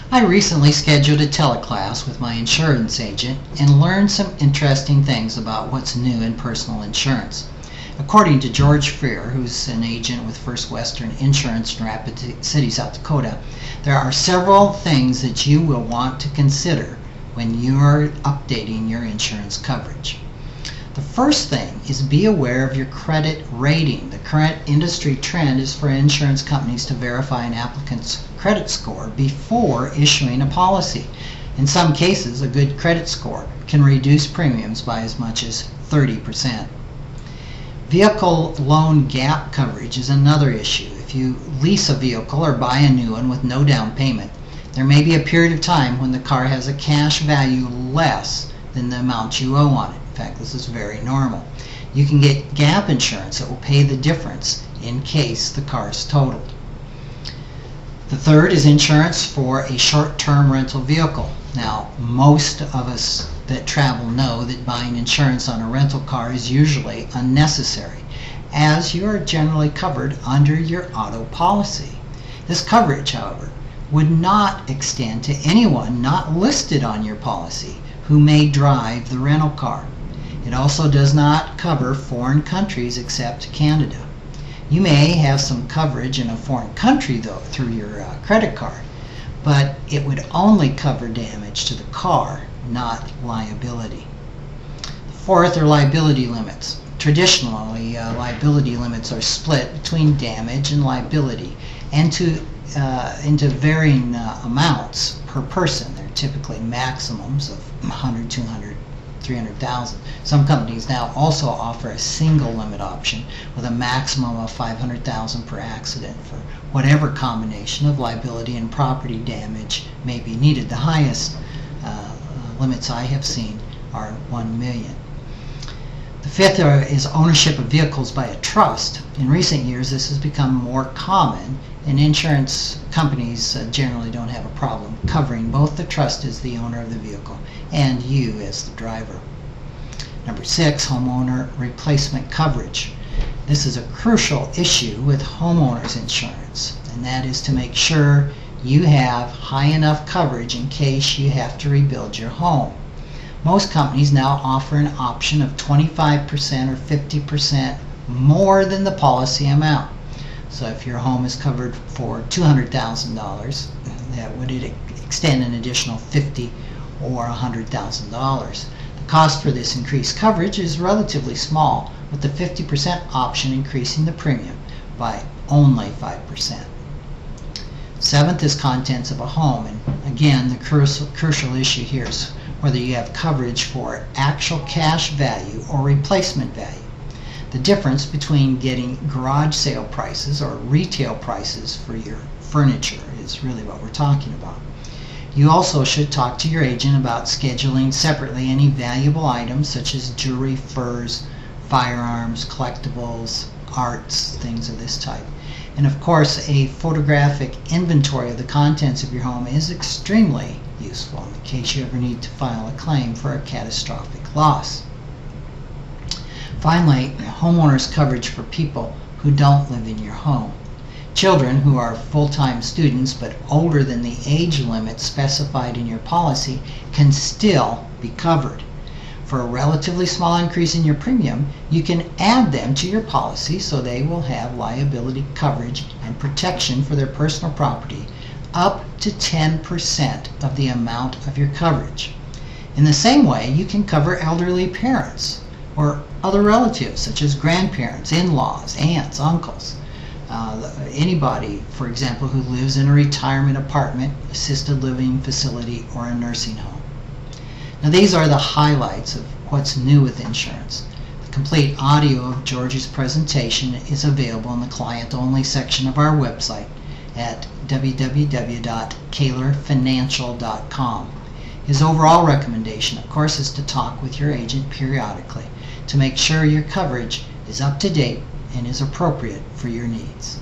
I recently scheduled a teleclass with my insurance agent and learned some interesting things about what's new in personal insurance. According to George Frear, who's an agent with First Western Insurance in Rapid City, South Dakota, there are several things that you will want to consider when you're updating your insurance coverage. The first thing is be aware of your credit rating. The current industry trend is for insurance companies to verify an applicant's credit score before issuing a policy. In some cases, a good credit score can reduce premiums by as much as 30%. Vehicle loan gap coverage is another issue. If you lease a vehicle or buy a new one with no down payment, there may be a period of time when the car has a cash value less than the amount you owe on it. In fact, this is very normal. You can get gap insurance that will pay the difference in case the car is totaled. The third is insurance for a short-term rental vehicle. Now, most of us that travel know that buying insurance on a rental car is usually unnecessary, as you are generally covered under your auto policy. This coverage, however, would not extend to anyone not listed on your policy who may drive the rental car. It also does not cover foreign countries except Canada. You may have some coverage in a foreign country, though, through your credit card, but it would only cover damage to the car, not liability. Fourth are liability limits. Traditionally, liability limits are split between damage and liability and into varying amounts per person. They're typically maximums of 100, 200, 300,000. Some companies now also offer a single limit option with a maximum of 500,000 per accident for whatever combination of liability and property damage may be needed. The highest limits I have seen are 1 million. The fifth is ownership of vehicles by a trust. In recent years, this has become more common, and insurance companies generally don't have a problem covering both the trust as the owner of the vehicle and you as the driver. Number 6, homeowner replacement coverage. This is a crucial issue with homeowners insurance, and that is to make sure you have high enough coverage in case you have to rebuild your home. Most companies now offer an option of 25% or 50% more than the policy amount. So if your home is covered for $200,000, that would extend an additional $50,000 or $100,000. The cost for this increased coverage is relatively small, with the 50% option increasing the premium by only 5%. Seventh is contents of a home, and again, the crucial issue here is whether you have coverage for actual cash value or replacement value. The difference between getting garage sale prices or retail prices for your furniture is really what we're talking about. You also should talk to your agent about scheduling separately any valuable items such as jewelry, furs, firearms, collectibles, arts, things of this type. And of course, a photographic inventory of the contents of your home is extremely useful in case you ever need to file a claim for a catastrophic loss. Finally, homeowners coverage for people who don't live in your home. Children who are full-time students but older than the age limit specified in your policy can still be covered. For a relatively small increase in your premium, you can add them to your policy so they will have liability coverage and protection for their personal property up to 10% of the amount of your coverage. In the same way, you can cover elderly parents or other relatives such as grandparents, in-laws, aunts, uncles. Anybody, for example, who lives in a retirement apartment, assisted living facility, or a nursing home. Now, these are the highlights of what's new with insurance. The complete audio of George's presentation is available in the client-only section of our website at www.kahlerfinancial.com. His overall recommendation, of course, is to talk with your agent periodically to make sure your coverage is up to date and is appropriate for your needs.